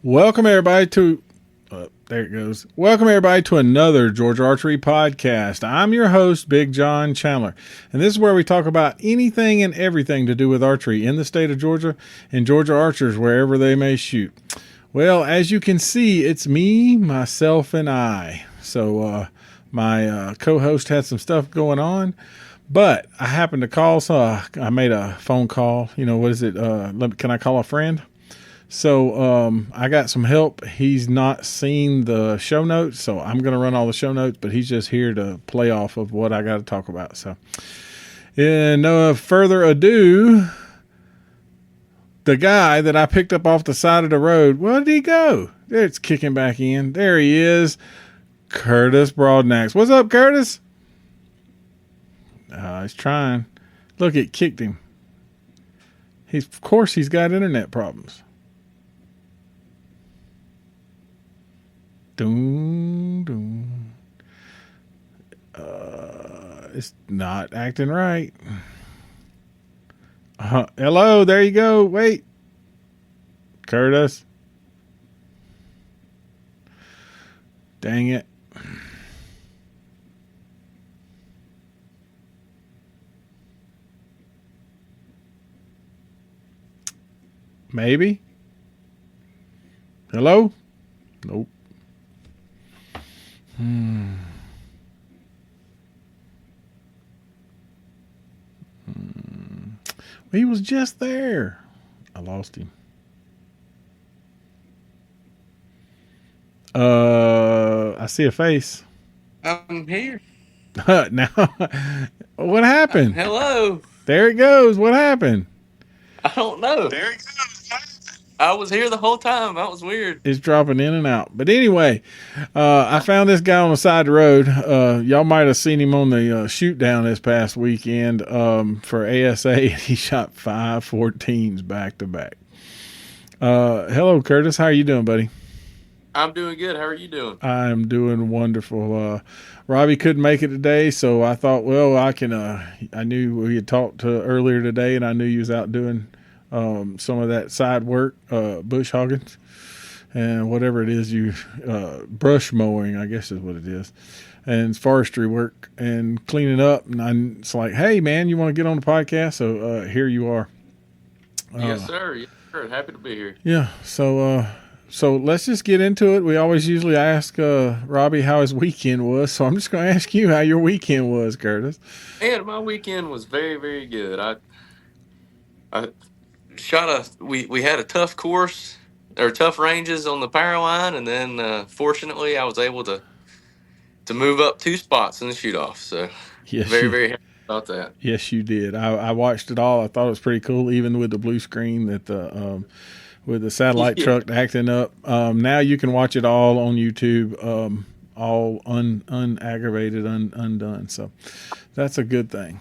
Welcome everybody to there it goes. Welcome everybody to another Georgia Archery podcast. I'm your host, Big John Chandler, and this is where we talk about anything and everything to do with archery in the state of Georgia and Georgia archers wherever they may shoot. Well, as you can see, it's me, myself, and I. So my co-host had some stuff going on, but I happened to call, so I made a phone call. You know, what is it? Can I call a friend? So I got some help. He's not seen the show notes, so I'm going to run all the show notes, but he's just here to play off of what I got to talk about. So, no further ado, the guy that I picked up off the side of the road, where did he go? It's kicking back in. There he is, Curtis Broadnax. What's up, Curtis? He's trying. Look, it kicked him. Of course, he's got internet problems. Doom, doom. It's not acting right. Hello, there you go. Wait. Curtis. Dang it. Maybe. Hello? Nope. He was just there. I lost him. I see a face. I'm here. Now, what happened? Hello. There it goes. What happened? I don't know. There it goes. I was here the whole time. That was weird. It's dropping in and out. But anyway, I found this guy on the side of the road. Y'all might have seen him on the shoot down this past weekend for ASA. He shot 5 14s back to back. Hello, Curtis. How are you doing, buddy? I'm doing good. How are you doing? I'm doing wonderful. Robbie couldn't make it today, so I thought, well, I knew we had talked earlier today, and I knew you was out doing some of that side work, bush hogging, and whatever it is brush mowing, I guess is what it is, and forestry work and cleaning up. And it's like, hey, man, you want to get on the podcast? So here you are. Yes, sir. Yes, sir. Happy to be here. Yeah. So let's just get into it. We always usually ask Robbie how his weekend was, so I'm just going to ask you how your weekend was, Curtis. And my weekend was very, very good. I shot we had a tough course or tough ranges on the power line, and then fortunately I was able to move up 2 spots in the shoot off. So very, very happy about that. Yes, you did. I watched it all. I thought it was pretty cool, even with the blue screen that with the satellite truck acting up. Now you can watch it all on YouTube, all unaggravated, undone. So that's a good thing.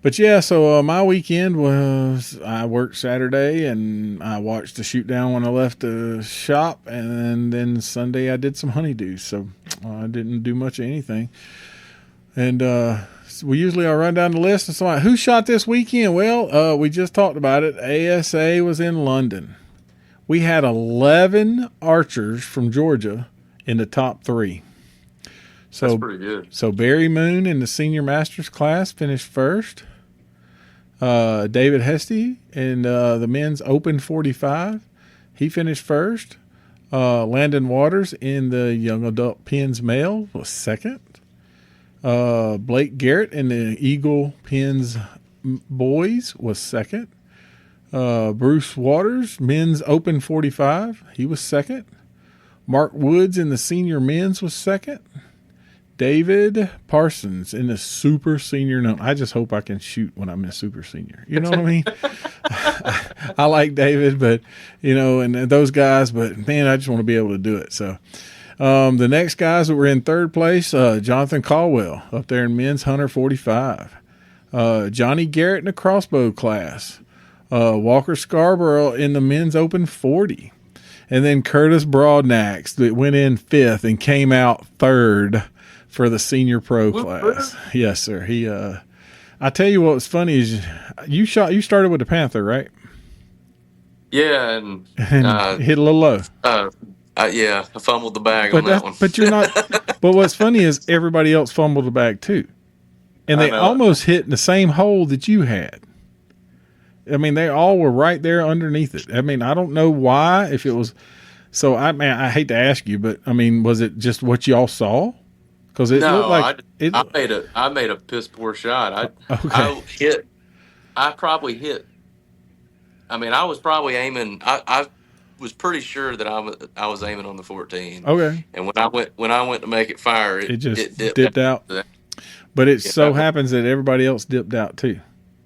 But yeah, so my weekend was I worked Saturday and I watched the shoot down when I left the shop, and then Sunday I did some honeydews. So I didn't do much of anything. And we usually run down the list and so who shot this weekend? Well, we just talked about it. ASA was in London. We had 11 archers from Georgia in the top 3. So that's pretty good. So Barry Moon in the senior masters class finished first. David Hesty in the men's open 45, he finished first. Landon Waters in the young adult pins male was second. Blake Garrett in the Eagle Pins boys was second. Bruce Waters, men's open 45, he was second. Mark Woods in the senior men's was second. David Parsons in the super senior. No, I just hope I can shoot when I'm in super senior. You know what I mean? I like David, but and those guys, but man, I just want to be able to do it. So, the next guys that were in third place, Jonathan Caldwell up there in men's hunter 45, Johnny Garrett in the crossbow class, Walker Scarborough in the men's open 40, and then Curtis Broadnax that went in 5th and came out 3rd for the senior pro class. Yes, sir. He, I tell you what was funny is you started with the Panther, right? Yeah, and and hit a little low. uh, yeah, I fumbled the bag on But that one. you're not. But what's funny is everybody else fumbled the bag too, and I they know it. almost hit in the same hole that you had. I mean, they all were right there underneath it. I mean, I don't know why. If it was so, I hate to ask you, but I mean, was it just what y'all saw? Because it looked No, like it. I made a piss poor shot. Okay, I probably hit. I mean, I was probably aiming. I was pretty sure that I was aiming on the 14. okay, And when I went to make it fire, it just it dipped dipped out. out. But it Yeah, so happens that everybody else dipped out too.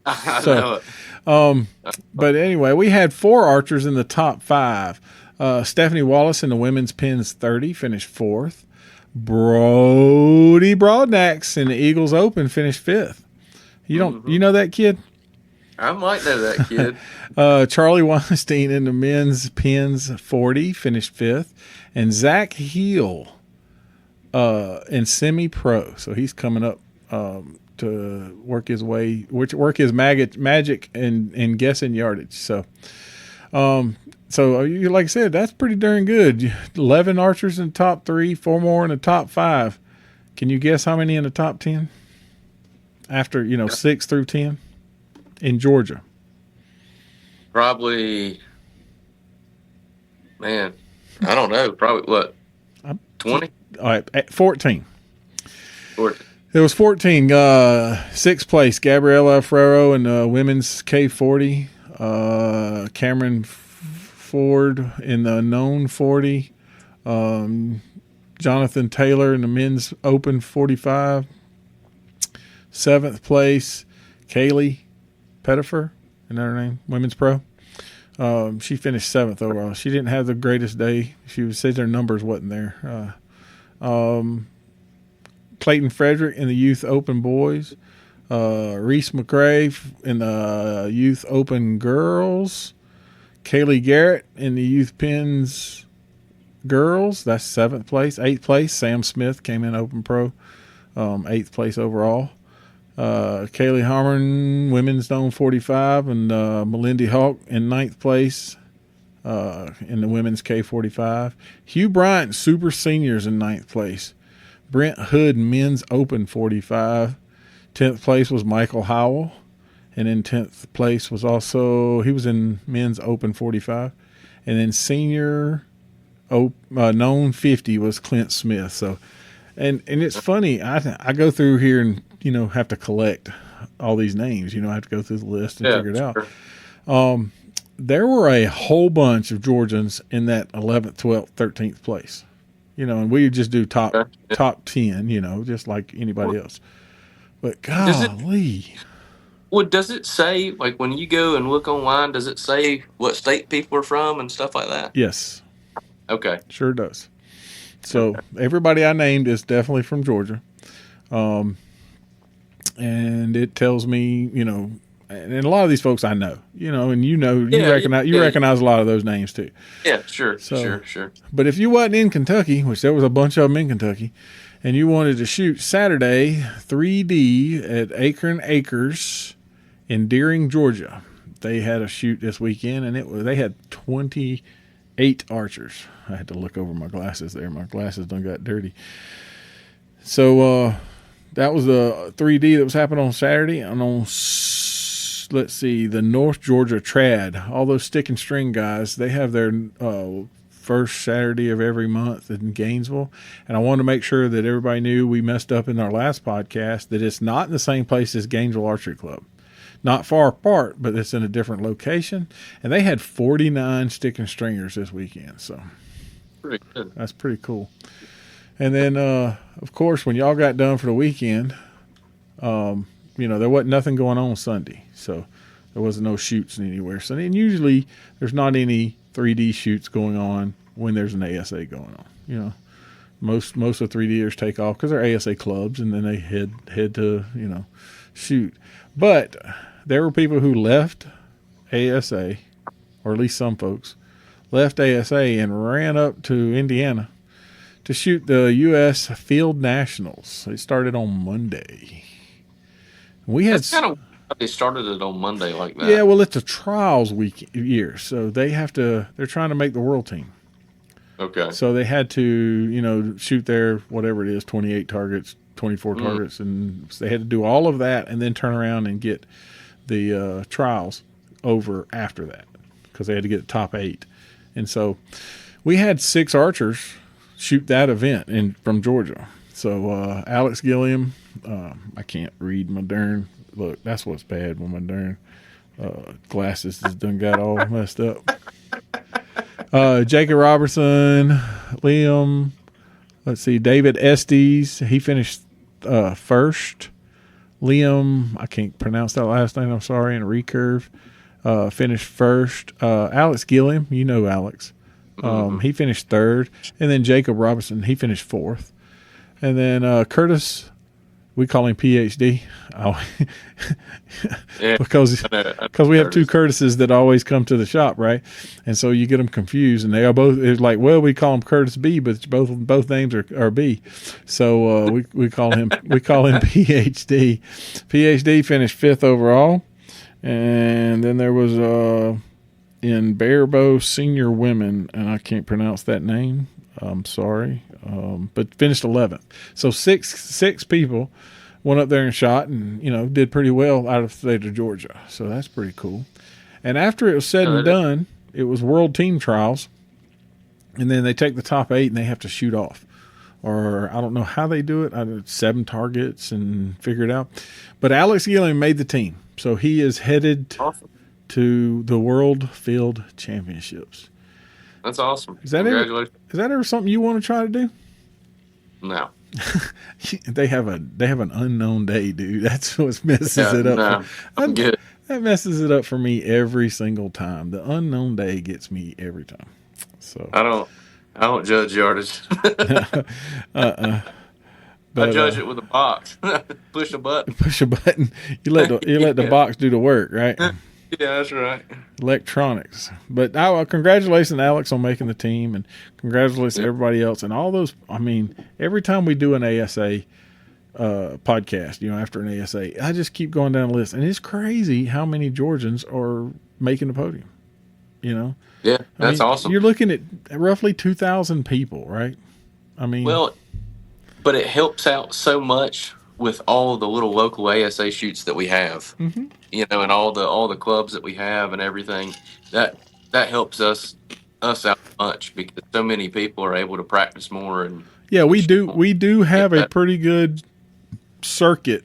I So, know it. um, but anyway, we had 4 archers in the top 5. Stephanie Wallace in the women's pins 30 finished 4th. Brody Broadnax in the Eagles Open finished 5th. You know that kid? I might know that kid. Charlie Weinstein in the men's pins 40 finished 5th, and Zach Heel in semi-pro. So he's coming up to work his magic and guessing yardage. So, like I said, that's pretty darn good. 11 archers in the top 3, 4 more in the top 5. Can you guess how many in the top 10? After 6 through 10 in Georgia. Probably, man, I don't know. Probably what, 20? All right, at 14. Or There was 14. 6th place, Gabriela Ferrero in the women's K40. Cameron Ford in the known 40. Jonathan Taylor in the men's open 45. 7th place, Kaylee Pettifer, isn't that her name? Women's pro. She finished 7th overall. She didn't have the greatest day. She said her numbers wasn't there. Clayton Frederick in the youth open boys. Reese McRae in the youth open girls. Kaylee Garrett in the youth pins girls. That's 7th place. 8th place, Sam Smith came in open pro. 8th place overall. Kaylee Harmon, women's known 45, and Melindy Hawk in 9th place in the women's K45. Hugh Bryant, super seniors in 9th place. Brent Hood, men's open 45. 10th place was Michael Howell, and in 10th place was he was in men's open 45. And then senior known 50 was Clint Smith. So, and it's funny, I go through here and have to collect all these names. I have to go through the list and figure it out. There were a whole bunch of Georgians in that 11th, 12th, 13th place. And we just do top 10, just like anybody else. But golly. does it say, like, when you go and look online, does it say what state people are from and stuff like that? Yes. Okay. Sure does. So everybody I named is definitely from Georgia. And it tells me, and a lot of these folks I know, and you recognize a lot of those names too. Yeah, sure, sure. But if you wasn't in Kentucky, which there was a bunch of them in Kentucky, and you wanted to shoot Saturday 3D at Acorn Acres in Deering, Georgia, they had a shoot this weekend, and they had 28 archers. I had to look over my glasses there. My glasses done got dirty. So that was the 3D that was happening on Saturday. And on, let's see, the North Georgia Trad, all those stick and string guys, they have their first Saturday of every month in Gainesville. And I wanted to make sure that everybody knew we messed up in our last podcast that it's not in the same place as Gainesville Archery Club. Not far apart, but it's in a different location. And they had 49 stick and stringers this weekend. So pretty good. That's pretty cool. And then, of course, when y'all got done for the weekend, there wasn't nothing going on Sunday. So there wasn't no shoots anywhere. So and usually there's not any 3D shoots going on when there's an ASA going on. Most of 3Ders take off because they're ASA clubs, and then they head to, shoot. But there were people who left ASA, or at least some folks, left ASA and ran up to Indiana to shoot the U.S. Field Nationals. They started on Monday. We had That's kind of they started it on Monday like Yeah, that. well, it's a trials year, so they're trying to make the world team. Okay. So they had to, shoot their whatever it is, 28 targets, 24 Mm. targets, and they had to do all of that and then turn around and get the trials over after that because they had to get the top 8. And so we had 6 archers shoot that event from Georgia. So Alex Gilliam, I can't read my darn. Look, that's what's bad when my darn glasses has done got all messed up. Jacob Robertson, Liam. Let's see, David Estes. He finished first. Liam, I can't pronounce that last name. I'm sorry. And recurve finished first. Alex Gilliam, you know Alex. He finished third, and then Jacob Robinson, he finished fourth, and then Curtis, we call him PhD, Yeah, because we have 2 Curtises that always come to the shop, right? And so you get them confused, and they are both. It's like, well, we call him Curtis B, but both names are B, so we call him PhD. PhD finished 5th overall, and then there was in Barebow Senior Women, and I can't pronounce that name. I'm sorry, but finished 11th. So six people went up there and shot, and did pretty well out of the state of Georgia. So that's pretty cool. And after it was said and done, it was World Team Trials, and then they take the top 8 and they have to shoot off, or I don't know how they do it. I did 7 targets and figure it out. But Alex Gilliam made the team, so he is headed to the World Field Championships. That's awesome. Is that ever something you want to try to do? No. They have an unknown day, dude. That's what messes it up. No, I'm good. That messes it up for me every single time. The unknown day gets me every time. So I don't judge yardage. But, I judge it with a box. Push a button. Push a button. You let the box do the work, right? Yeah, that's right. Electronics. But congratulations, Alex, on making the team, and congratulations to everybody else and all those. I mean, every time we do an ASA podcast, after an ASA, I just keep going down the list, and it's crazy how many Georgians are making the podium. Yeah, that's awesome. You're looking at roughly 2,000 people, right? I mean, well, but it helps out so much with all the little local ASA shoots that we have. Mm-hmm. And all the clubs that we have and everything. That helps us out much because so many people are able to practice more and we do have a pretty good circuit,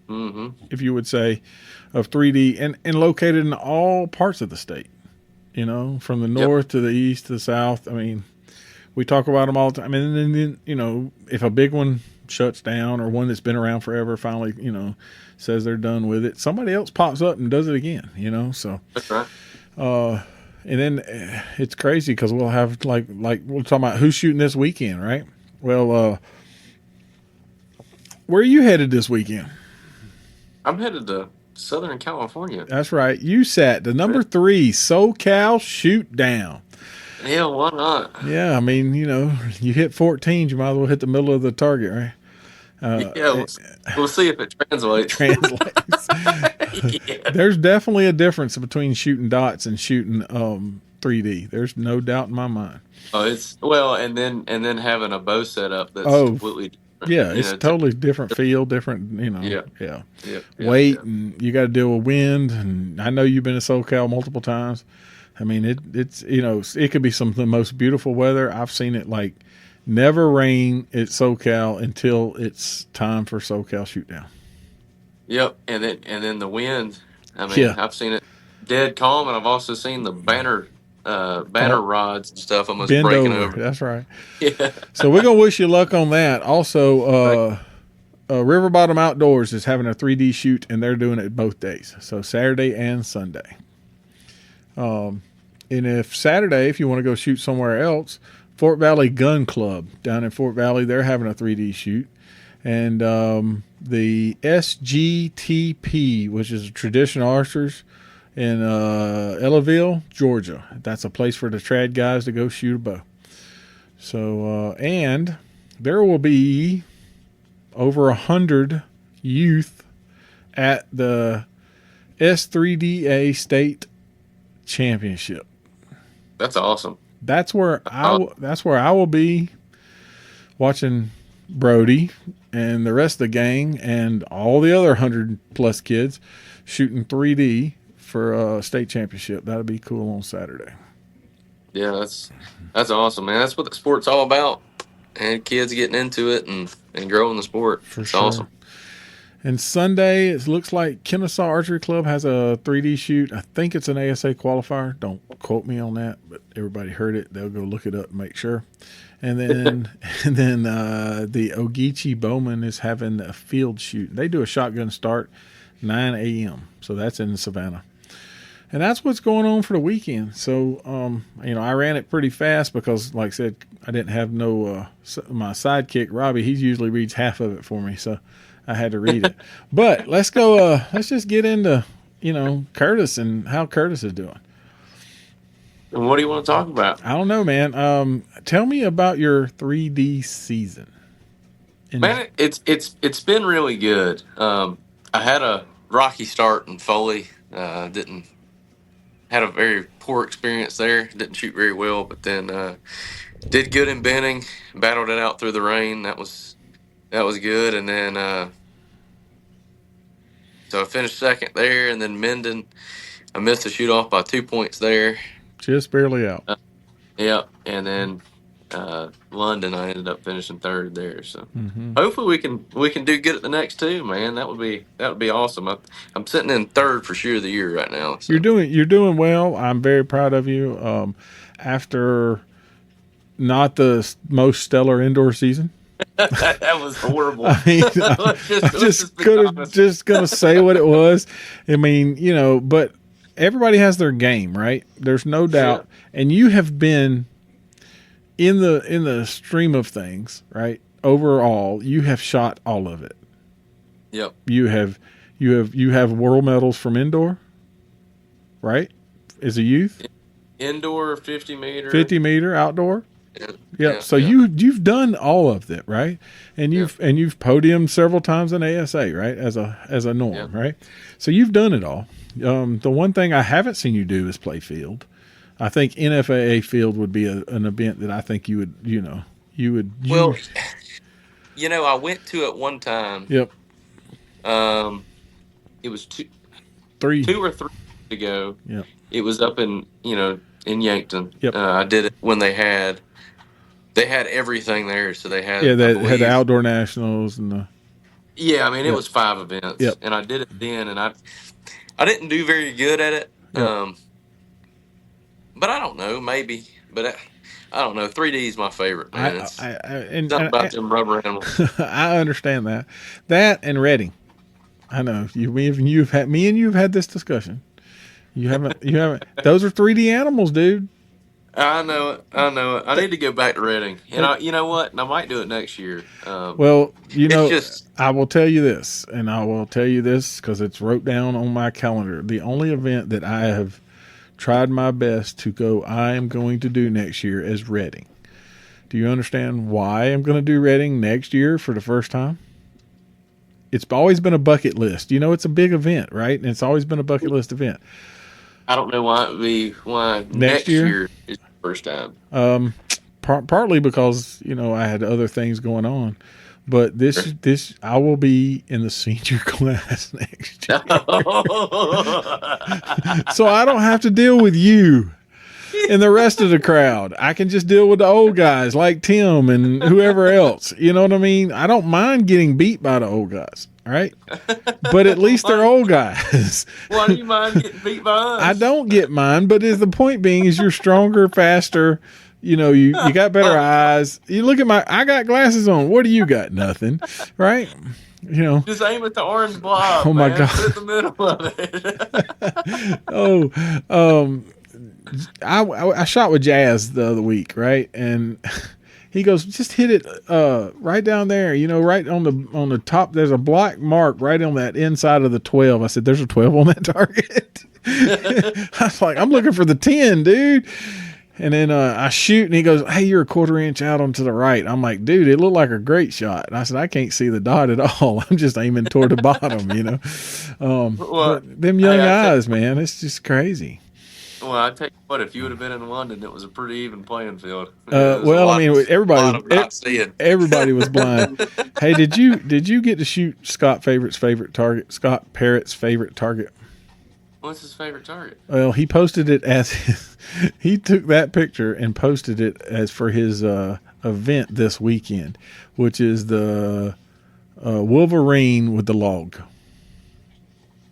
if you would say, of 3D and located in all parts of the state. From the north to the east to the south. I mean, we talk about them all the time. And then if a big one shuts down or one that's been around forever finally, says they're done with it, somebody else pops up and does it again, so that's right. And then it's crazy because we'll have like we're talking about who's shooting this weekend, right? Well, where are you headed this weekend? I'm headed to Southern California. That's right. You sat the number 3 SoCal Shoot Down. Yeah, why not? Yeah, I mean, you hit 14, you might as well hit the middle of the target, right? We'll see if it translates. Yeah. There's definitely a difference between shooting dots and shooting 3D. There's no doubt in my mind. Oh, and then having a bow setup that's completely different. Yeah, it's totally different feel, different, weight, and you got to deal with wind. And I know you've been to SoCal multiple times. I mean, it's it could be some of the most beautiful weather. I've seen it like never rain at SoCal until it's time for SoCal Shoot Down. Yep, and then the wind. I mean, I've seen it dead calm, and I've also seen the banner rods and stuff almost bend breaking over. That's right. Yeah. So we're gonna wish you luck on that. Also, River Bottom Outdoors is having a 3D shoot, and they're doing it both days, so Saturday and Sunday. And if you want to go shoot somewhere else, Fort Valley Gun Club down in Fort Valley, they're having a 3D shoot. And the SGTP, which is Traditional Archers in Ellaville, Georgia. That's a place for the trad guys to go shoot a bow. So, and there will be over 100 youth at the S3DA state championship. That's awesome. That's where I will be watching Brody and the rest of the gang and all the other 100+ kids shooting 3D for a state championship. That'll be cool on Saturday. Yeah, that's awesome, man. That's what the sport's all about. And kids getting into it and growing the sport. For it's sure. awesome. And Sunday, it looks like Kennesaw Archery Club has a 3D shoot. I think it's an ASA qualifier. Don't quote me on that, but everybody heard it. They'll go look it up and make sure. And then the Ogeechee Bowman is having a field shoot. They do a shotgun start 9 a.m. So that's in Savannah. And that's what's going on for the weekend. So, I ran it pretty fast because, like I said, I didn't have my sidekick, Robbie. He usually reads half of it for me. So I had to read it. But let's go. Let's just get into, Curtis and how Curtis is doing. And what do you want to talk about? I don't know, man. Tell me about your 3D season. Man, it's been really good. I had a rocky start in Foley. Had a very poor experience there. Didn't shoot very well, but then did good in Benning. Battled it out through the rain. That was good. And then so I finished second there. And then Minden, I missed the shoot off by 2 points there. Just barely out. Yeah, and then London, I ended up finishing third there. So hopefully we can do good at the next two, man. That would be awesome. I'm sitting in third for sure of the year right now. So. You're doing well. I'm very proud of you. After not the most stellar indoor season. That was horrible. I mean, just gonna say what it was. I mean, but everybody has their game, right? There's no doubt. Yeah. And you have been in the stream of things, right? Overall, you have shot all of it. Yep. You have world medals from indoor, right? As a youth. Indoor 50 meter. 50 meter outdoor. Yeah. Yep. So you've done all of it, right? And you've podiumed several times in ASA, right? As a norm, right? So you've done it all. The one thing I haven't seen you do is play field. I think NFAA field would be an event that I think you would. Well, I went to it one time. Yep. It was 2 or 3 ago. Yep. It was up in Yankton. Yep. I did it when they had everything there. So they had they had the outdoor nationals and the. Yeah, I mean it was 5 events. Yep. And I did it then, and I didn't do very good at it. Yep. But I don't know, maybe. But I don't know. 3D is my favorite, man. Something about them rubber animals. I understand that. That and Reading. I know you've had this discussion. You haven't. Those are 3D animals, dude. I know it. I need to go back to Reading, and you know what? I might do it next year. Well, I will tell you this, and I will tell you this because it's wrote down on my calendar. The only event that I have tried my best to go, I am going to do next year is Reading. Do you understand why I'm going to do Reading next year for the first time? It's always been a bucket list. It's a big event, right? And it's always been a bucket list event. I don't know why next year is the first time. Partly because, I had other things going on. But this I will be in the senior class next year. So I don't have to deal with you and the rest of the crowd. I can just deal with the old guys like Tim and whoever else. You know what I mean? I don't mind getting beat by the old guys. All right. But at least they're old guys. Why do you mind getting beat by us? I don't get mine, but the point being is you're stronger, faster. You got better eyes. You look at I got glasses on. What do you got? Nothing. Right? Just aim at the orange blob. Oh my God. Put it in the middle of it. I shot with Jazz the other week, right? And he goes, just hit it right down there, right on the top. There's a black mark right on that inside of the 12. I said, there's a 12 on that target. I was like, I'm looking for the 10, dude. And then I shoot, and he goes, "Hey, you're a quarter inch out onto the right." I'm like, "Dude, it looked like a great shot." And I said, "I can't see the dot at all. I'm just aiming toward the bottom, you know." Well, But them young eyes, man, it's just crazy. well, I tell you what, if you would have been in London, it was a pretty even playing field. There was Well, I mean, lot of not seeing. everybody was blind. Hey, did you get to shoot Scott Parrott's favorite target? Scott Parrott's favorite target. What's his favorite target? Well, he posted it as he took that picture and posted it as for his event this weekend, which is the Wolverine with the log.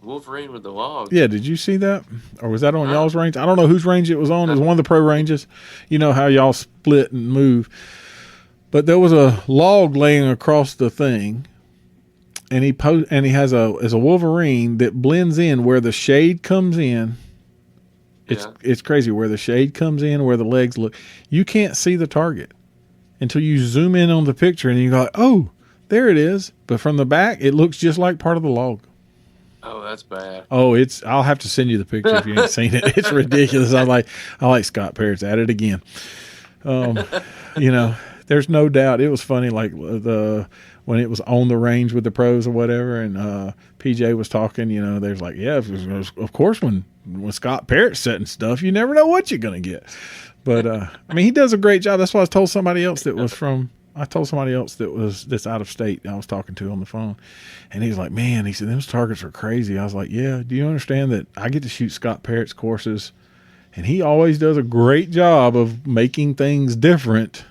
Wolverine with the log. Yeah, did you see that? Or was that on No. y'all's range? I don't know whose range it was on. It was one of the pro ranges. You know how y'all split and move. But there was a log laying across the thing, and he has a Wolverine that blends in where the shade comes in. It's crazy where the shade comes in, where the legs look. You can't see the target until you zoom in on the picture, and you go, "Oh, there it is." But from the back, it looks just like part of the log. Oh, that's bad. Oh, I'll have to send you the picture if you ain't seen it. It's ridiculous. I like Scott Parrott's at it again. You know, there's no doubt it was funny. Like when it was on the range with the pros or whatever, and PJ was talking. You know, there's like, yeah, of course when Scott Parrott's setting stuff, you never know what you're gonna get. But I mean, he does a great job. That's why I told somebody else that's out of state I was talking to on the phone, and he's like, "Man," he said, "those targets are crazy." I was like, "Yeah, do you understand that I get to shoot Scott Parrott's courses, and he always does a great job of making things different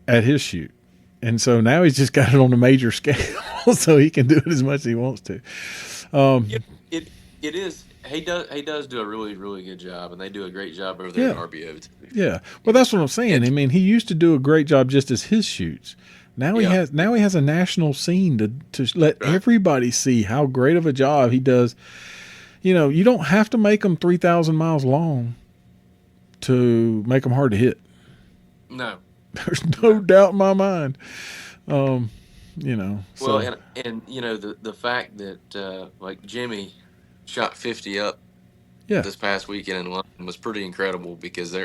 at his shoot, and so now he's just got it on a major scale, so he can do it as much as he wants to." It is. He does do a really, really good job, and they do a great job over there at RBO too. Yeah, well, that's what I'm saying. I mean, he used to do a great job just as his shoots. Now he has a national scene to let everybody see how great of a job he does. You know, you don't have to make them 3,000 miles long to make them hard to hit. No, there's no doubt in my mind. You know, so. Well, and you know the fact that like Jimmy shot 50 up this past weekend in London was pretty incredible because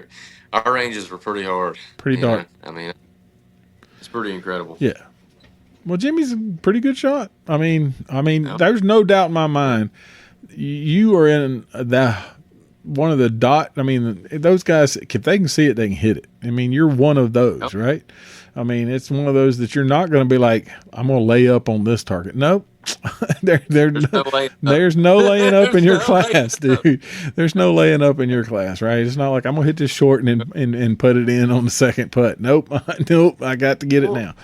our ranges were pretty hard. Pretty dark. I mean, it's pretty incredible. Yeah. Well, Jimmy's a pretty good shot. I mean, there's no doubt in my mind. You are in one of the dot. I mean, those guys, if they can see it, they can hit it. I mean, you're one of those, right? I mean, it's one of those that you're not going to be like, "I'm going to lay up on this target." Nope. There's no laying up in your class, dude. There's no laying up in your class, right? It's not like I'm gonna hit this short and put it in on the second putt. Nope, nope. I got to get it now.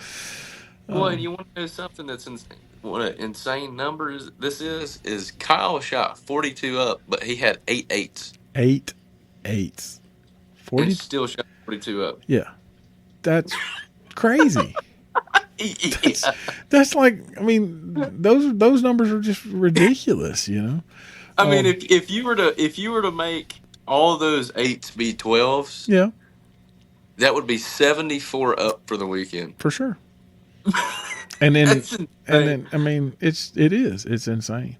Well, and you want to know something that's insane? What an insane number this is Kyle shot 42 up, but he had 8 eights. 8 eights. 40. And still shot 42 up. Yeah, that's crazy. That's like, I mean, those numbers are just ridiculous, you know. I mean, if you were to make all of those 8s be 12s, yeah, that would be 74 up for the weekend for sure. And then I mean, it's insane.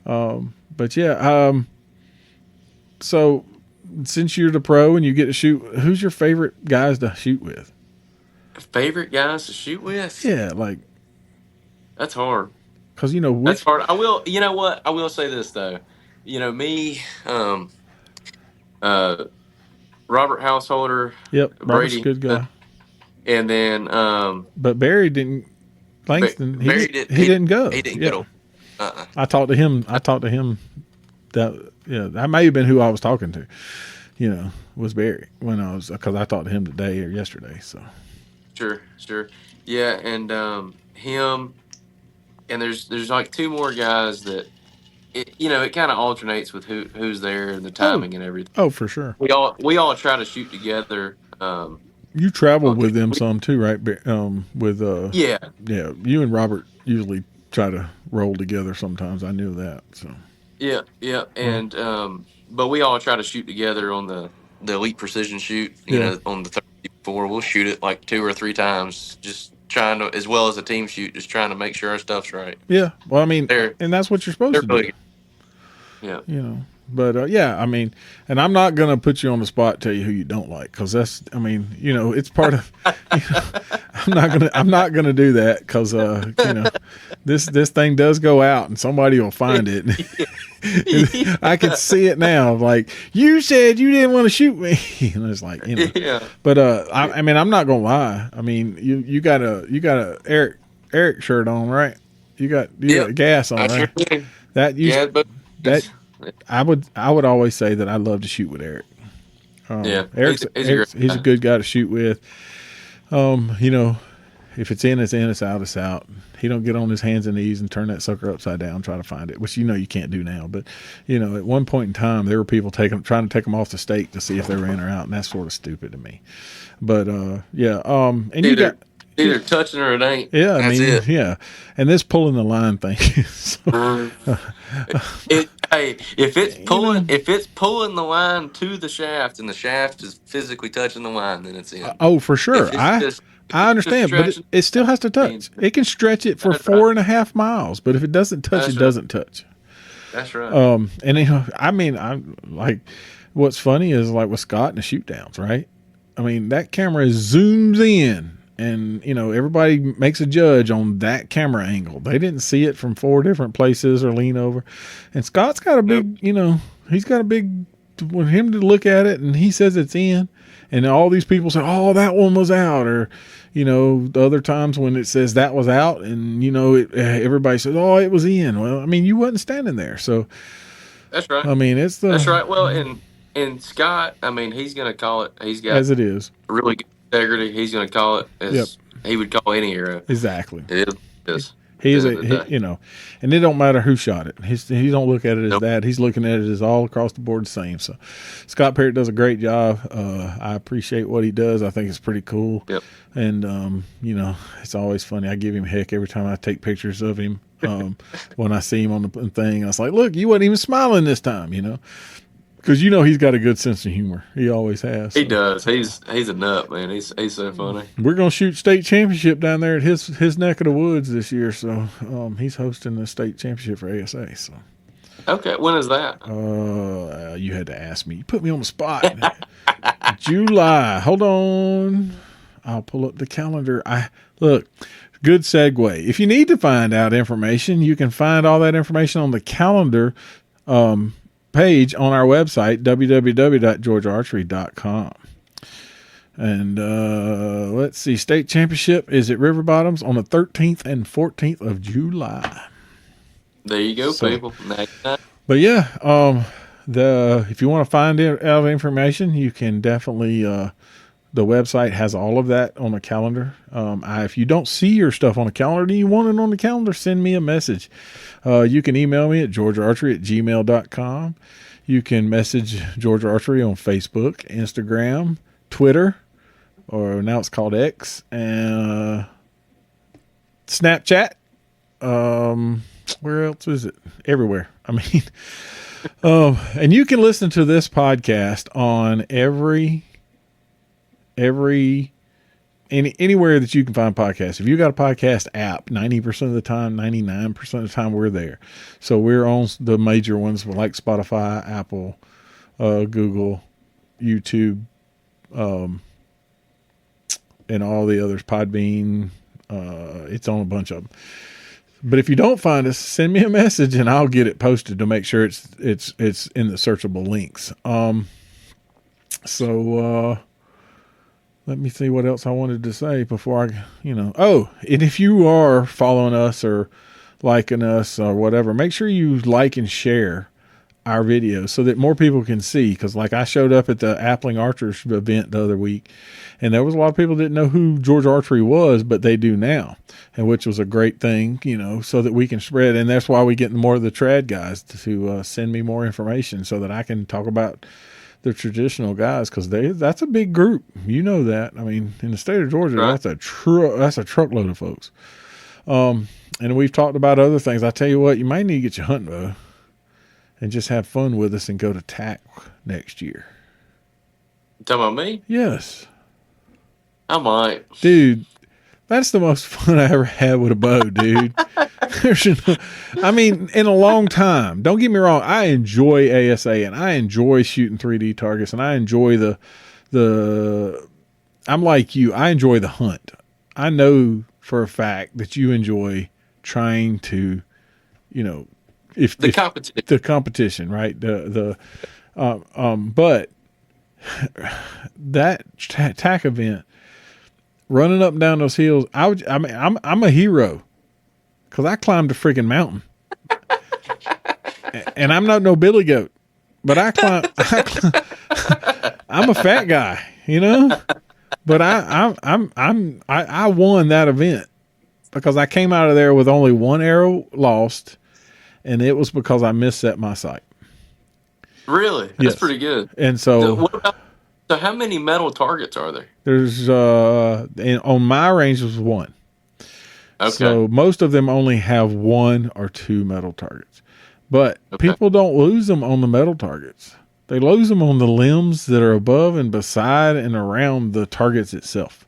But yeah, so since you're the pro and you get to shoot, who's your favorite guys to shoot with? Favorite guys to shoot with? Yeah, like that's hard. Because that's hard. I will. You know what? I will say this though. You know me, Robert Householder. Yep, Brady, Robert's a good guy. And then, but Barry didn't. Langston, he didn't go. He didn't go. I talked to him. That may have been who I was talking to. You know, was Barry because I talked to him today or yesterday. So. Sure. Yeah, and him, and there's like 2 more guys that, it kind of alternates with who's there and the timing and everything. Oh, for sure. We all try to shoot together. You travel with them some too, right? Yeah. You and Robert usually try to roll together sometimes. I knew that. So. Yeah, and but we all try to shoot together on the elite precision shoot. You know, on the 34, we'll shoot it like 2 or 3 times, just trying to, as well as a team shoot, just trying to make sure our stuff's right. Yeah, well, I mean, and that's what you're supposed to do. Yeah, you know, But yeah, I mean, and I'm not gonna put you on the spot, tell you who you don't like, because that's, I mean, it's part of. You know, I'm not gonna do that because this thing does go out and somebody will find it. I can see it now. Like, you said you didn't want to shoot me, and it's like, Yeah. But I mean, I'm not gonna lie. I mean, you got a Eric shirt on, right? You got gas on, I right? sure do. That you Yeah, but that I would always say that I love to shoot with Eric. yeah, Eric's he's a great he's guy. a good guy to shoot with. If it's in, it's in. It's out, it's out. He don't get on his hands and knees and turn that sucker upside down, try to find it, which you can't do now. But at one point in time, there were people trying to take them off the stake to see if they were in or out, and that's sort of stupid to me. But yeah, and you got. Either touching or it ain't. Yeah, I That's mean, it. yeah, and this pulling the line thing. So, Hey, if it's pulling the line to the shaft and the shaft is physically touching the line, then it's in. oh, for sure, If it's just I understand, but stretching, it still has to I mean, touch. It can stretch it for that's right. 4.5 miles, but if it doesn't touch, That's it right. doesn't touch. That's right. And I mean, I'm like, what's funny is like with Scott and the shoot downs, right? I mean, that camera zooms in, and everybody makes a judge on that camera angle. They didn't see it from 4 different places or lean over, and Scott's got a big, he's got a big. When him to look at it, and he says it's in, and all these people say, "Oh, that one was out," or the other times when it says that was out, and everybody says, "Oh, it was in." Well, I mean, you wasn't standing there, so That's right. I mean, That's right. Well, and Scott, I mean, he's going to call it. He's got as it is. really good integrity. He's going to call it as Yep, he would call any arrow. exactly. It is. It is. He At is the end of the day. and it don't matter who shot it. He don't look at it as Nope. that. He's looking at it as all across the board the same. So Scott Parrott does a great job. I appreciate what he does. I think it's pretty cool. Yep. And it's always funny. I give him heck every time I take pictures of him. When I see him on the thing, I was like, "Look, you wasn't even smiling this time," because he's got a good sense of humor. He always has. He So. does. He's a nut, man. He's so funny. We're gonna shoot state championship down there at his neck of the woods this year. So he's hosting the state championship for ASA. So Okay, when is that? you had to ask me. You put me on the spot. July. Hold on. I'll pull up the calendar. Look. Good segue. If you need to find out information, you can find all that information on the calendar page on our website, www.georgearchery.com. And let's see, state championship is at River Bottoms on the 13th and 14th of July. There you go, people. But yeah, if you want to find out information, you can definitely. The website has all of that on the calendar. If you don't see your stuff on the calendar and you want it on the calendar, send me a message. You can email me at georgearchery@gmail.com. You can message George Archery on Facebook, Instagram, Twitter, or now it's called X, and Snapchat. Where else is it? Everywhere. I mean, and you can listen to this podcast on anywhere that you can find podcasts. If you got a podcast app, 90% of the time, 99% of the time, we're there. So we're on the major ones like Spotify, Apple, Google, YouTube, and all the others, Podbean. It's on a bunch of them. But if you don't find us, send me a message and I'll get it posted to make sure it's in the searchable links. Let me see what else I wanted to say before and if you are following us or liking us or whatever, make sure you like and share our videos so that more people can see. Because like I showed up at the Appling Archers event the other week, and there was a lot of people that didn't know who George Archery was, but they do now, and which was a great thing, so that we can spread. And that's why we get more of the trad guys to send me more information so that I can talk about the traditional guys, because that's a big group. You know that. I mean, in the state of Georgia, Right. that's a truckload of folks. And we've talked about other things. I tell you what, you might need to get your hunting bow and just have fun with us and go to TAC next year. You talking about me? Yes, I might. dude. That's the most fun I ever had with a bow, dude. I mean, in a long time. Don't get me wrong. I enjoy ASA and I enjoy shooting 3D targets and I enjoy the. I'm like you. I enjoy the hunt. I know for a fact that you enjoy trying to, if the competition, right? But that tack event, running up and down those hills, I'm a hero because I climbed a freaking mountain, and I'm not no billy goat, but I'm a fat guy, but I won that event because I came out of there with only one arrow lost, and it was because I misset my sight. Really? That's pretty good. And so, so how many metal targets are there? There's on my range was one. Okay. So most of them only have one or two metal targets, but people don't lose them on the metal targets. They lose them on the limbs that are above and beside and around the targets itself.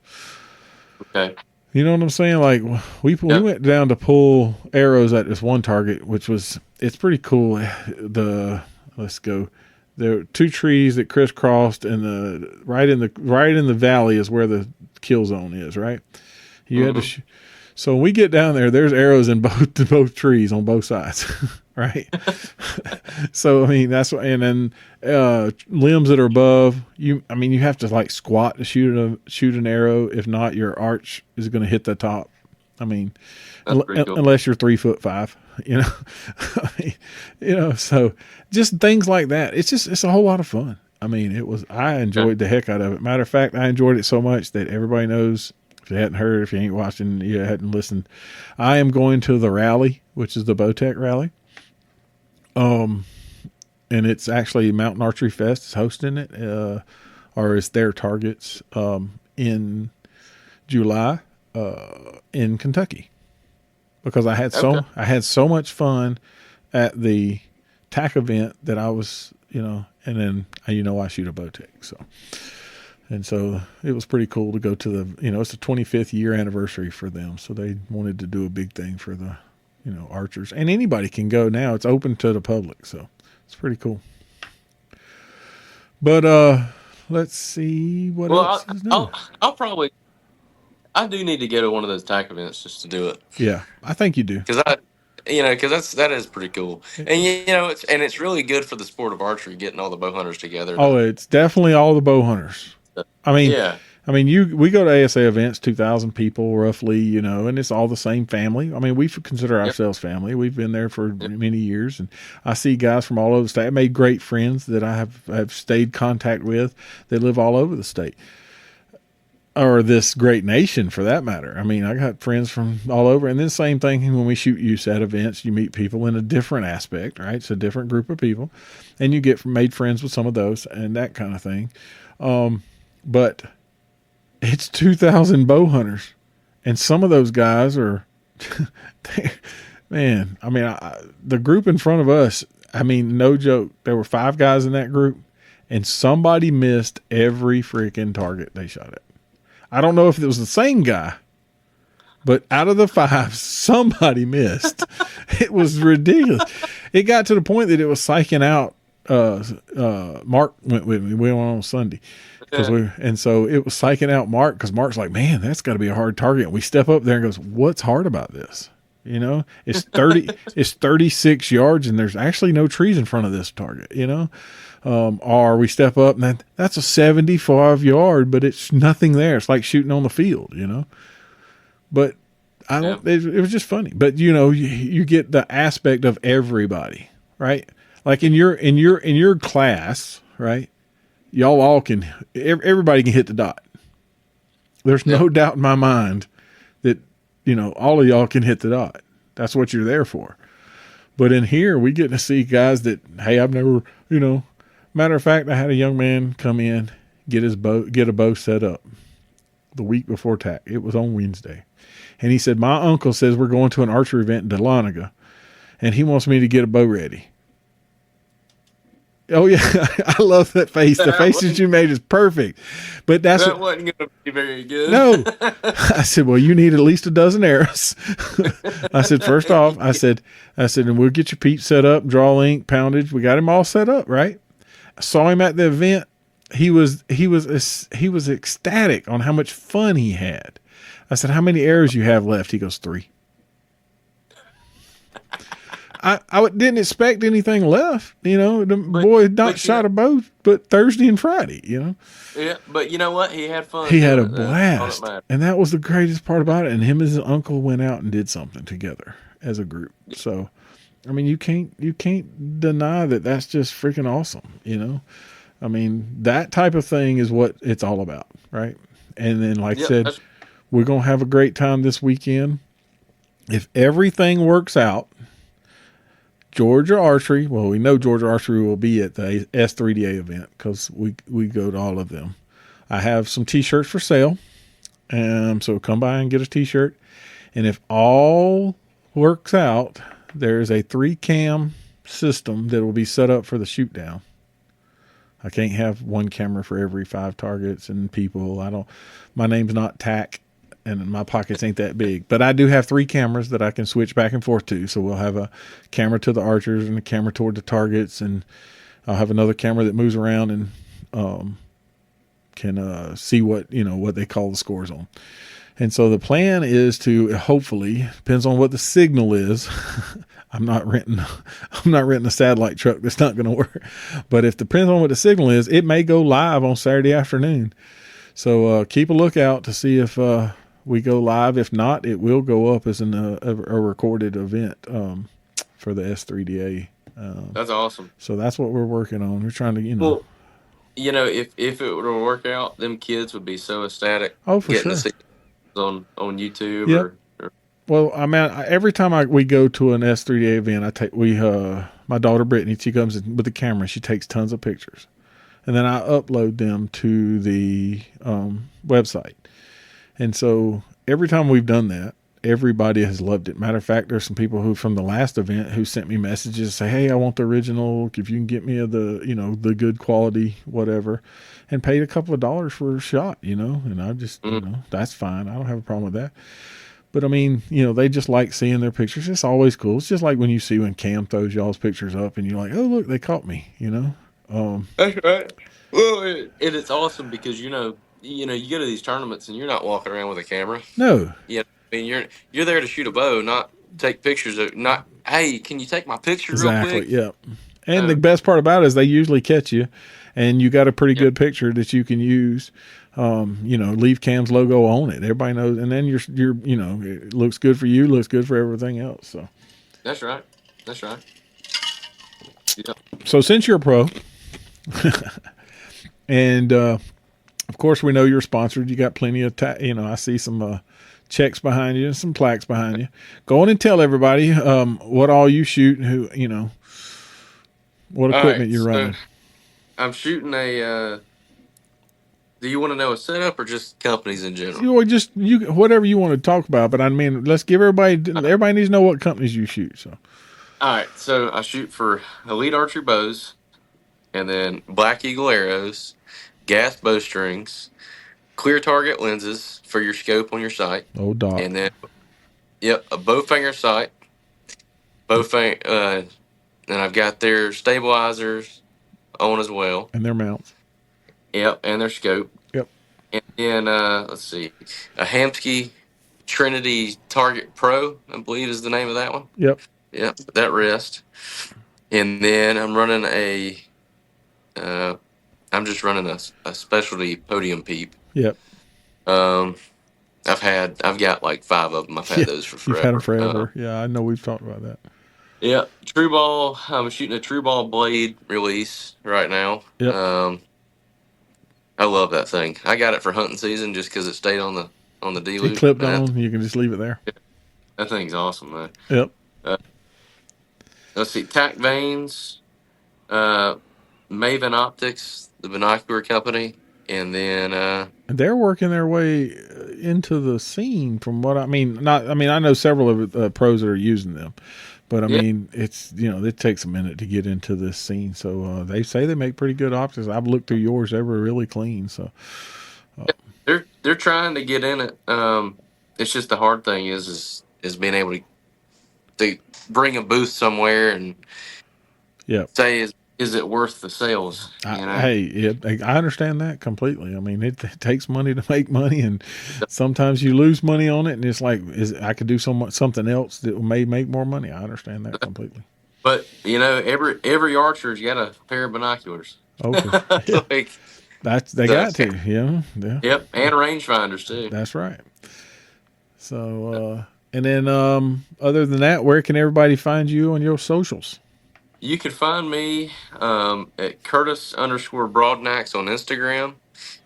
Okay. You know what I'm saying? Like we went down to pull arrows at this one target, it's pretty cool. Let's go. There are two trees that crisscrossed, and right in the valley is where the kill zone is. Right. You had to. So when we get down there, there's arrows in both trees on both sides. Right. So I mean that's what, and then limbs that are above you. I mean you have to like squat to shoot an arrow. If not, your arch is going to hit the top. I mean, cool. Unless you're 3'5", so just things like that. It's a whole lot of fun. I mean, I enjoyed the heck out of it. Matter of fact, I enjoyed it so much that everybody knows. If you hadn't heard, if you ain't watching, you hadn't listened, I am going to the rally, which is the Bowtech rally. And it's actually Mountain Archery Fest is hosting it, or it's their targets, in July, in Kentucky, because I had so much fun at the TAC event that I was, and then, I shoot a Bowtech. So it was pretty cool to go to it's the 25th year anniversary for them. So they wanted to do a big thing for the, archers, and anybody can go now. It's open to the public. So it's pretty cool. But, let's see what else is new. I do need to go to one of those TAC events just to do it. Yeah, I think you do. Because that is pretty cool, and it's really good for the sport of archery, getting all the bow hunters together. Oh, it's definitely all the bow hunters. I mean, we go to ASA events, 2,000 people roughly, and it's all the same family. I mean, we consider ourselves family. We've been there for many years, and I see guys from all over the state. I made great friends that I have stayed contact with that live all over the state. Or this great nation, for that matter. I mean, I got friends from all over. And then same thing when we shoot USAT events, you meet people in a different aspect, right? It's a different group of people. And you get made friends with some of those and that kind of thing. But it's 2,000 bow hunters. And some of those guys are, man, I mean, the group in front of us, I mean, no joke. There were 5 guys in that group. And somebody missed every freaking target they shot at. I don't know if it was the same guy, but out of the 5, somebody missed. It was ridiculous. It got to the point that it was psyching out. Mark went with me. We went on Sunday. And so it was psyching out Mark because Mark's like, man, that's got to be a hard target. And we step up there and goes, what's hard about this? It's 30, it's 36 yards and there's actually no trees in front of this target, or we step up and that's a 75 yard, but it's nothing there. It's like shooting on the field, but it was just funny, but you get the aspect of everybody, right? Like in your class, right? Y'all all everybody can hit the dot. There's no doubt in my mind that, all of y'all can hit the dot. That's what you're there for. But in here, we get to see guys that, hey, I've never, matter of fact, I had a young man come in, get a bow set up the week before TAC. It was on Wednesday. And he said, my uncle says we're going to an archery event in Dahlonega, and he wants me to get a bow ready. Oh yeah, I love that face. The face that you made is perfect. But That wasn't going to be very good. no. I said, well, you need at least a dozen arrows. I said, first off, I said, and we'll get your peep set up, draw ink, poundage. We got him all set up, right? I saw him at the event. He was ecstatic on how much fun he had. I said, how many arrows you have left? He goes, 3. I didn't expect anything left. The boy not shot a bow, but Thursday and Friday, Yeah, but you know what? He had fun. He had a blast. And that was the greatest part about it. And him and his uncle went out and did something together as a group. So, I mean, you can't deny that that's just freaking awesome, I mean, that type of thing is what it's all about, right? And then, like I said, we're going to have a great time this weekend. If everything works out, Georgia Archery, well, we know Georgia Archery will be at the S3DA event because we go to all of them. I have some T-shirts for sale, so come by and get a T-shirt. And if all works out, there's a 3-cam system that will be set up for the shoot down. I can't have one camera for every 5 targets and people. My name's not Tack, and my pockets ain't that big. But I do have 3 cameras that I can switch back and forth to. So we'll have a camera to the archers and a camera toward the targets, and I'll have another camera that moves around and can see what they call the scores on. And so the plan is to hopefully, depends on what the signal is. I'm not renting a satellite truck that's not going to work. But if it depends on what the signal is, it may go live on Saturday afternoon. So keep a lookout to see if we go live. If not, it will go up as a recorded event for the S3DA. That's awesome. So that's what we're working on. We're trying to, Well, if it were to work out, them kids would be so ecstatic. Oh, for getting sure. To see on YouTube. Yep. Well, I mean, every time we go to an S3DA event, my daughter Brittany, she comes in with the camera. She takes tons of pictures, and then I upload them to the website. And so every time we've done that, everybody has loved it. Matter of fact, there's some people who from the last event who sent me messages say, "Hey, I want the original. If you can get me the good quality, whatever," and paid a couple of dollars for a shot, And I just, that's fine. I don't have a problem with that. But I mean, they just like seeing their pictures. It's always cool. It's just like when you see when Cam throws y'all's pictures up and you're like, oh, look, they caught me, That's right. Well, it's awesome because, you go to these tournaments and you're not walking around with a camera. No. Yeah. I mean, you're there to shoot a bow, not take pictures hey, can you take my picture real quick? Exactly. Yeah. And the best part about it is they usually catch you and you got a pretty good picture that you can use. Leave Cam's logo on it. Everybody knows, and then you're it looks good for you, looks good for everything else. So that's right. Yeah. So since you're a pro, and of course we know you're sponsored, you got plenty of I see some checks behind you and some plaques behind you. Go on and tell everybody what all you shoot and who what equipment you're running. I'm shooting a. Do you want to know a setup or just companies in general? Whatever you want to talk about. But I mean, let's give everybody needs to know what companies you shoot. So, all right. So I shoot for Elite Archery Bows, and then Black Eagle arrows, gas bowstrings, clear target lenses for your scope on your sight. Oh, doc. And then, a bowfinger sight. And I've got their stabilizers on as well. And their mounts. Yep, and their scope. Yep. And then, let's see, a Hamsky Trinity Target Pro, I believe is the name of that one. Yep. Yep, that wrist. And then I'm running I'm just running a specialty podium peep. Yep. I've got like 5 of them. I've had those for forever. You've had them forever. Yeah, I know we've talked about that. Yeah, True Ball. I'm shooting a True Ball blade release right now. Yep. I love that thing. I got it for hunting season just because it stayed on the D-loop. It clipped on. You can just leave it there. That thing's awesome, man. Yep. Let's see. Tack Vanes, Maven Optics, the binocular company, and then they're working their way into the scene. From what I mean, I know several of pros that are using them, But I Yeah, mean, it's it takes a minute to get into this scene. So they say they make pretty good optics. I've looked through yours; they were really clean. So they're trying to get in it. It's just the hard thing is being able to bring a booth somewhere and yeah, say is it worth the sales? I understand that completely. I mean, it takes money to make money, and sometimes you lose money on it, and it's like, I could do something else that may make more money. I understand that completely. But every archer's got a pair of binoculars. Okay, yeah, Like they so, got to, yeah, yep, and rangefinders too. that's right. So, and then other than that, where can everybody find you on your socials? You can find me at Curtis_Broadnax on Instagram.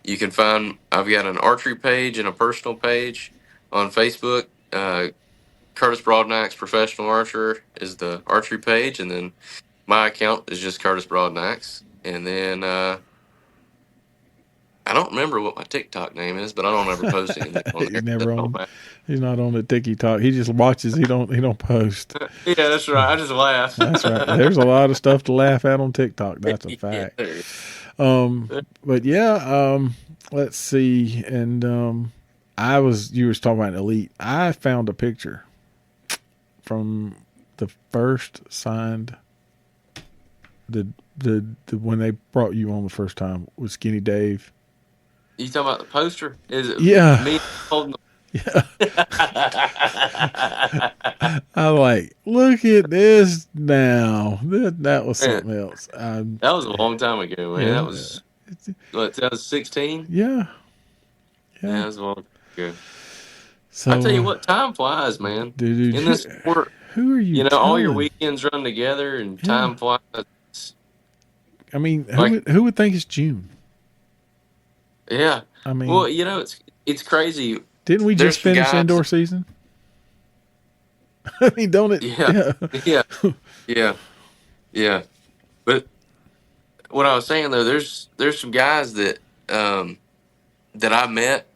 You can find I've got an archery page and a personal page on Facebook. Curtis Broadnax Professional Archer is the archery page, and then my account is just Curtis Broadnax. And then I don't remember what my TikTok name is, but I don't ever post anything on He's there. That never don't on. matter. He's not on the TikTok. He just watches. He don't post. Yeah, that's right. I just laugh. That's right. There's a lot of stuff to laugh at on TikTok. That's a Yeah, fact. But yeah, let's see. And you was talking about Elite. I found a picture from the first signed the when they brought you on the first time with Skinny Dave. You talking about the poster? Is it Yeah. me holding Yeah. the I'm like, look at this now. That was Man, something else. that was a long time ago, man. That Yeah. was what 2016. Yeah. Yeah, Yeah. that was a long time ago. I tell you So, what, time flies, man. dude, In this sport, who are you all your telling? weekends run together and Yeah. time flies. I mean, Like, who would think it's June? yeah. I mean, Well, it's crazy. didn't we There's just some finish guys. indoor season? I mean, don't it? Yeah, Yeah. yeah, yeah, yeah. But what I was saying though, there's some guys that I met,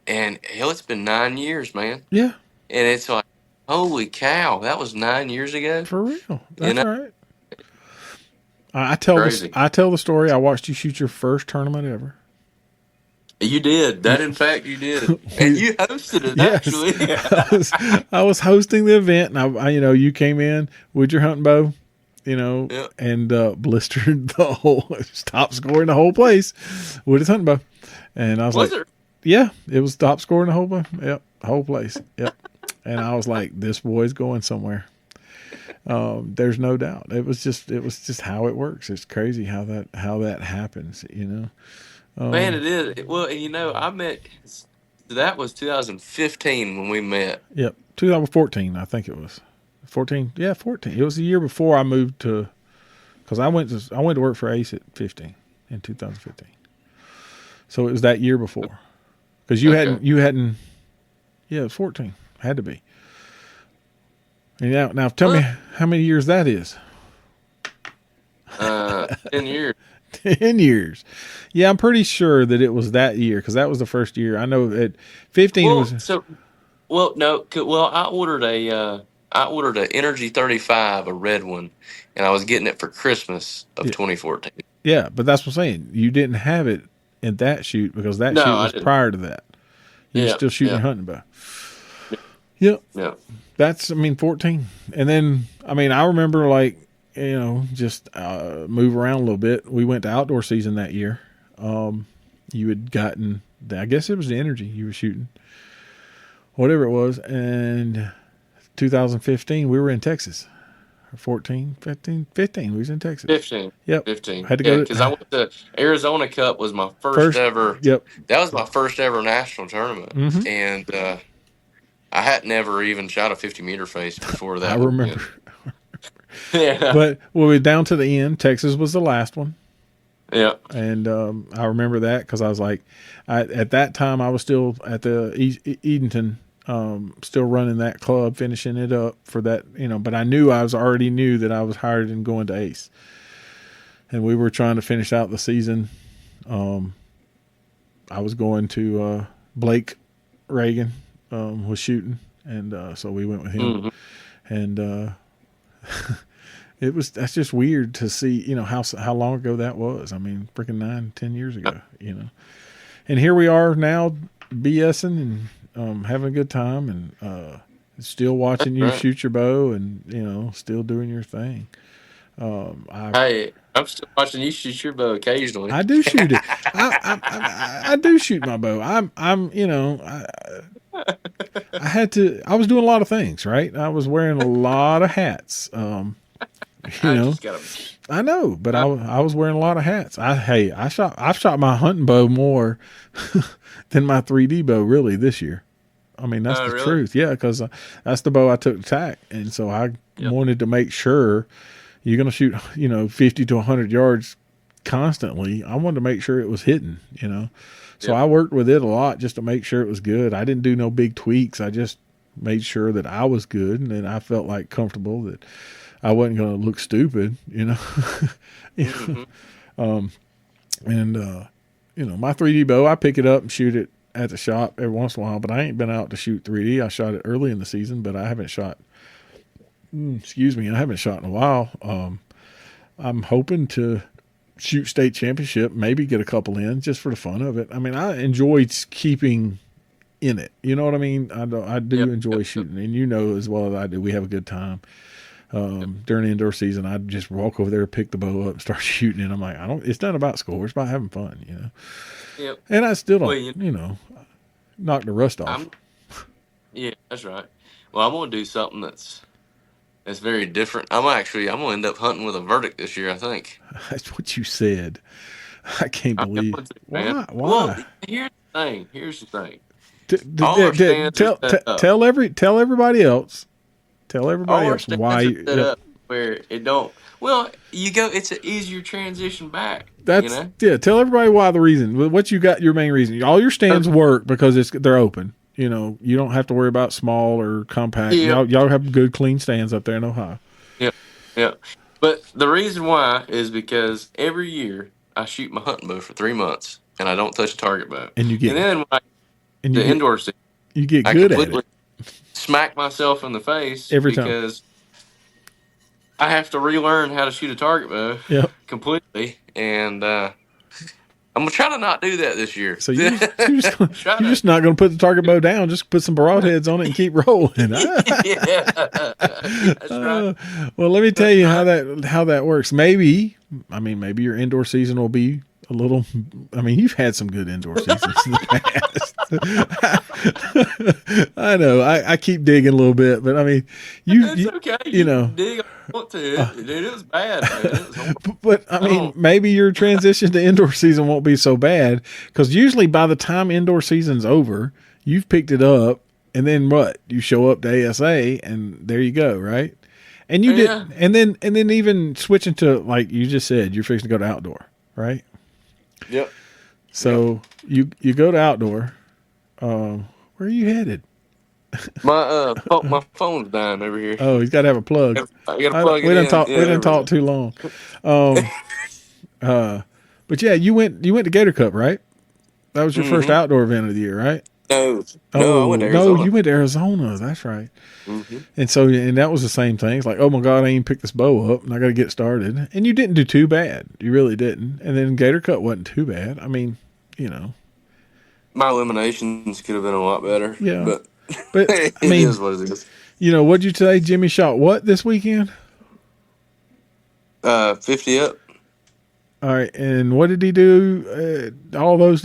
and hell, it's been 9 years, man. Yeah. And it's like, holy cow, that was 9 years ago. For real. You That's know, right. I tell this. crazy. I tell the story. I watched you shoot your first tournament ever. You did that. In fact, you did, and We, you hosted it yes, actually. I was hosting the event, and you came in with your hunting bow, Yeah. and blistered the whole top score in the whole place with his hunting bow, and I was Was like, it? yeah, it was top score in the whole bow, yep, whole place, yep, and I was like, this boy's going somewhere. There's no doubt. It was just how it works. It's crazy how that happens, Man, it is. Well, I met. That was 2015 when we met. Yep, 2014, I think it was. 14, yeah, 14. It was the year before I moved because I went to work for Ace at 15 in 2015. So it was that year before, because you Okay. hadn't. Yeah, it was 14. Had to be. And now tell me how many years that is. 10 years. 10 years. Yeah, I'm pretty sure that it was that year because that was the first year. I know at 15 was. No. I ordered a Energy 35, a red one, and I was getting it for Christmas of 2014. Yeah, but that's what I'm saying. You didn't have it in that shoot because that No, shoot I was didn't. prior to that. You were Yeah, still shooting yeah, hunting bow. Yep. yeah. That's 14. And then I remember just move around a little bit. We went to outdoor season that year. You had gotten, I guess it was the Energy you were shooting, whatever it was. And 2015 we were in Texas. 14, 15 we was in Texas. 15. Yep. 15. Had to Yeah, go because I went to Arizona Cup was my first ever. Yep. That was my first ever national tournament, Mm-hmm. and I had never even shot a 50-meter face before that. I remember. Yeah. But we were down to the end. Texas was the last one. Yeah. And I remember that because I was like, at that time I was still at the Edenton, still running that club, finishing it up for that, but I already knew that I was hired and going to Ace. And we were trying to finish out the season. I was going to Blake Reagan was shooting, and so we went with him. Mm-hmm. And That's just weird to see, how long ago that was. I mean, freaking 9, 10 years ago, And here we are now BSing and having a good time and still watching you Right. shoot your bow and, still doing your thing. Hey, I'm still watching you shoot your bow occasionally. I do shoot it. I do shoot my bow. I was doing a lot of things, right? I was wearing a lot of hats. You I know, just got to. I know, but I was wearing a lot of hats. I've shot my hunting bow more than my 3D bow really this year. I mean, that's the Really? truth. Yeah, because that's the bow I took to tack, and so I Yep. wanted to make sure you're going to shoot, 50 to 100 yards constantly. I wanted to make sure it was hitting. So Yep. I worked with it a lot just to make sure it was good. I didn't do no big tweaks. I just made sure that I was good, and then I felt like comfortable that I wasn't going to look stupid. Mm-hmm. And my 3D bow, I pick it up and shoot it at the shop every once in a while, but I ain't been out to shoot 3D. I shot it early in the season, but I haven't shot. Excuse me, I haven't shot in a while. I'm hoping to shoot state championship, maybe get a couple in just for the fun of it. I mean, I enjoy keeping in it. You know what I mean? I do Yep. enjoy Yep. shooting, and as well as I do, we have a good time. During the indoor season, I'd just walk over there, pick the bow up, and start shooting. And I'm like, it's not about score; it's about having fun. Yep. And I still Well, don't, knock the rust off. yeah, that's right. Well, I'm gonna do something that's very different. I'm gonna end up hunting with a verdict this year. I think. That's what you said. I can't I'm believe. going to, man. Why? Well, Why? here's the thing. Here's the thing. All our stands are set up. Tell everybody else. Tell All everybody our else stands why. are set up where it don't. Well, you go. It's an easier transition back. Tell everybody why the reason. What you got? Your main reason. All your stands work because they're open. You don't have to worry about small or compact. Yeah. Y'all have good clean stands up there in Ohio. Yeah. Yeah. But the reason why is because every year I shoot my hunting bow for 3 months and I don't touch a target bow. And you get then when indoor season, you get I good at completely it smack myself in the face every time. because I have to relearn how to shoot a target bow completely, and I'm gonna try to not do that this year. So you're just not going to put the target bow down. Just put some broadheads on it and keep rolling. Yeah, that's right. Well, let me tell you how that works. Maybe your indoor season will be a little. I mean, you've had some good indoor seasons in the past. I know. I keep digging a little bit, but I mean, It's okay. You dig if you want to. It was bad, man. It was horrible. But I mean, maybe your transition to indoor season won't be so bad because usually by the time indoor season's over, you've picked it up, and then what? You show up to ASA, and there you go, right? And you did, and then even switching to like you just said, you're fixing to go to outdoor, right? Yep. So you go to outdoor. Where are you headed? My phone's dying over here. Oh, he's got to have a plug. I got to plug it in. We didn't talk too long. But yeah, you went to Gator Cup, right? That was your first outdoor event of the year, right? No, I went to Arizona. No, you went to Arizona. That's right. Mm-hmm. And that was the same thing. It's like, oh my God, I ain't picked this bow up, and I got to get started. And you didn't do too bad. You really didn't. And then Gator Cup wasn't too bad. I mean, my eliminations could have been a lot better. Yeah, but I it mean, is what it is. What'd you say? Jimmy shot what this weekend? 50 up. All right, and what did he do? All those.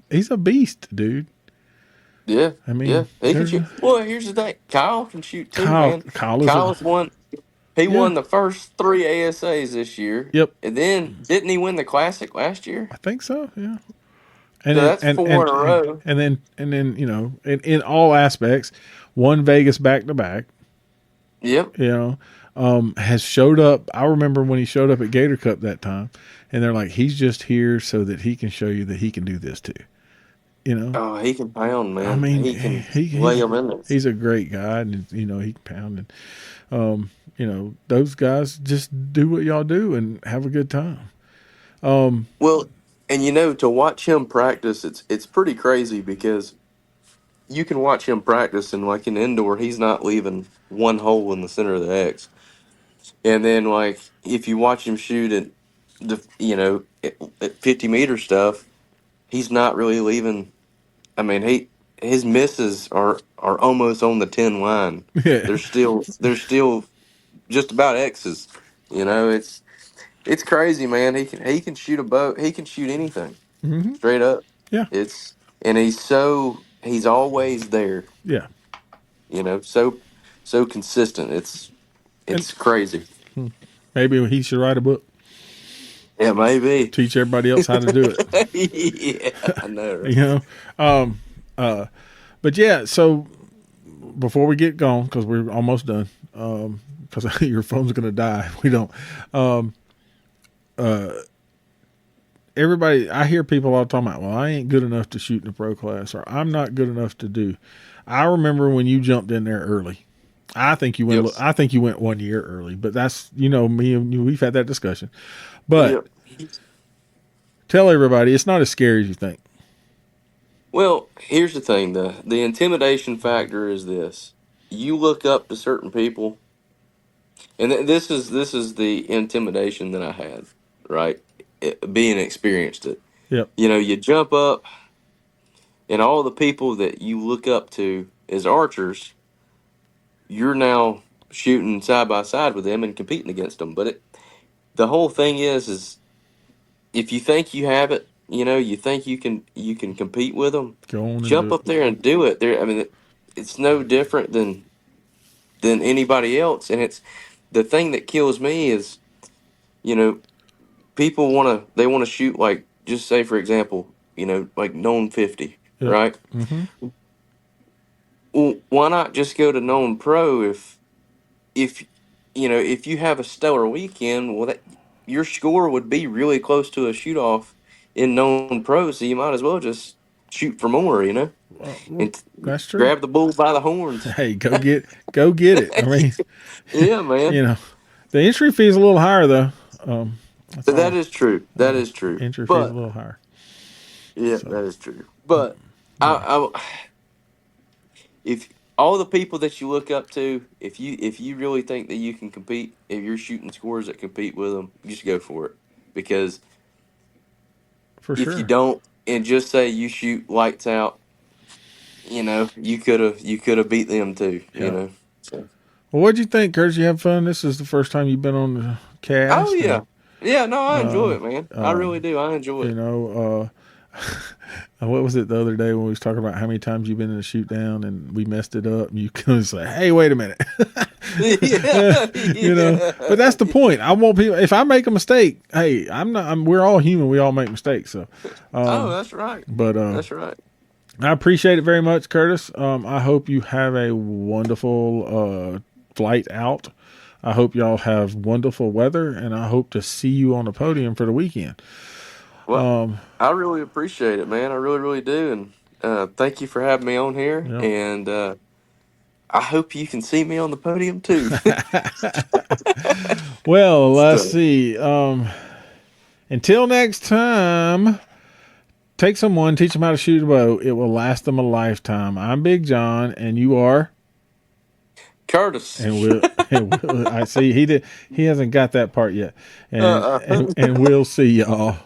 He's a beast, dude. Yeah, I mean, yeah, he can shoot. Well, here's the thing: Kyle can shoot too, man. Kyle's won. He won the first 3 ASAs this year. Yep. And then didn't he win the Classic last year? I think so. Yeah. And so that's 4 in a row. And then in all aspects, won Vegas back to back. Yep. Has showed up. I remember when he showed up at Gator Cup that time, and they're like, he's just here so that he can show you that he can do this too. Oh, he can pound, man. I mean, he can lay him in there. He's a great guy, and he can pound. And those guys just do what y'all do and have a good time. Well, and to watch him practice, it's pretty crazy because you can watch him practice, and like in indoor, he's not leaving one hole in the center of the X. And then like if you watch him shoot at the at 50-meter stuff, he's not really leaving. I mean, his misses are almost on the 10 line. Yeah. They're still just about X's. It's crazy, man. He can shoot a boat. He can shoot anything Mm-hmm. straight up. Yeah. It's and he's always there. Yeah. So consistent. It's And it's crazy. maybe he should write a book, Yeah, maybe. teach everybody else how to do it. Yeah, I know. You Right? know. But yeah. So before we get going, because we're almost done, because your phone's going to die if we don't. Everybody, I hear people all the time about, well, I ain't good enough to shoot in the pro class, or I'm not good enough to do. I remember when you jumped in there early. I think you went. Yes. I think you went 1 year early, but that's me and you. We've had that discussion. But Yep. tell everybody it's not as scary as you think. Well, here's the thing: the intimidation factor is this. You look up to certain people, and this is the intimidation that I had, right? Being experienced it. Yep. You jump up, and all the people that you look up to as archers, you're now shooting side by side with them and competing against them. But the whole thing is if you think you have it, you think you can compete with them, Go on and jump do up there and do it. I mean, it's no different than anybody else. And it's the thing that kills me is, you know, people want to shoot like, just say for example, like known 50, it. Yep. right? Mm-hmm. Well, why not just go to known pro if if you have a stellar weekend, well, that your score would be really close to a shoot off in known pro, so you might as well just shoot for more, Well, and that's true. grab the bull by the horns. Hey, go get it. I mean, Yeah, man. you know, the entry fee is a little higher though. That's That all. is true. That is true. Entry fee is a But little higher. yeah, So that is true. But yeah, I if all the people that you look up to, if you really think that you can compete, if you're shooting scores that compete with them, just go for it. Because for if you sure. don't, and just say you shoot lights out, you could have beat them too. Yeah. So. Well, what'd you think, Kurt? Did you have fun? This is the first time you've been on the Oh cast, yeah, and yeah. No, I enjoy uh, it, man. I really um, do. I enjoy you it. know, what was it the other day when we was talking about how many times you've been in a shoot down and we messed it up, and you could say, "Hey, wait a minute," Yeah, but that's the yeah. point. I want people. If I make a mistake, hey, I'm not. We're all human. We all make mistakes. So, Oh, um, that's right. but That's right. I appreciate it very much, Curtis. I hope you have a wonderful flight out. I hope y'all have wonderful weather, and I hope to see you on the podium for the weekend. Well, Um, I really appreciate it, man. I really, really do, and thank you for having me on here. you And I hope you can see me on the podium too. well, let's So, see. Until next time, take someone, teach them how to shoot a bow. It will last them a lifetime. I'm Big John, and you are. Curtis. And we'll, I see he hasn't got that part yet. And Uh-uh. we'll see y'all.